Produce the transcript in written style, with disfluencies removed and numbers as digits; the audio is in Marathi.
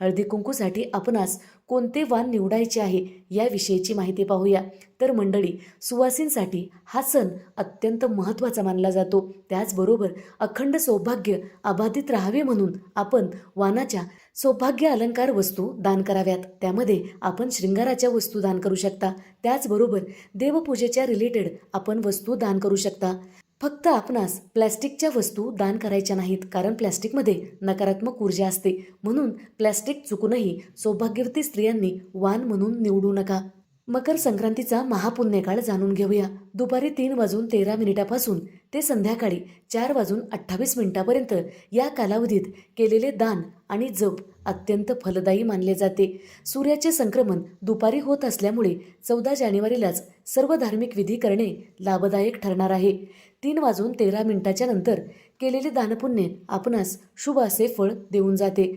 हळदी कुंकूसाठी आपणास कोणते वाण निवडायचे आहे याविषयीची माहिती पाहूया। तर मंडळी, सुवासिनींसाठी हा सण अत्यंत महत्त्वाचा मानला जातो। त्याचबरोबर अखंड सौभाग्य अबाधित राहावे म्हणून आपण वाणाच्या सौभाग्य अलंकार वस्तू दान कराव्यात। त्यामध्ये आपण शृंगाराच्या वस्तू दान करू शकता। त्याचबरोबर देवपूजेच्या रिलेटेड आपण वस्तू दान करू शकता। फक्त आपणास प्लॅस्टिकच्या वस्तू दान करायच्या नाहीत, कारण प्लॅस्टिकमध्ये नकारात्मक ऊर्जा असते। म्हणून प्लॅस्टिक चुकूनही सौभाग्यवती स्त्रियांनी वाण म्हणून निवडू नका। मकर संक्रांतीचा महापुण्यकाळ जाणून घेऊया। दुपारी 3:13 ते संध्याकाळी 4:28 या कालावधीत केलेले दान आणि जप अत्यंत फलदायी मानले जाते। सूर्याचे संक्रमण दुपारी होत असल्यामुळे 14 जानेवारीलाच सर्व धार्मिक विधी करणे लाभदायक ठरणार आहे। 3:13 नंतर केलेले दानपुण्य आपणास शुभ असे फळ देऊन जाते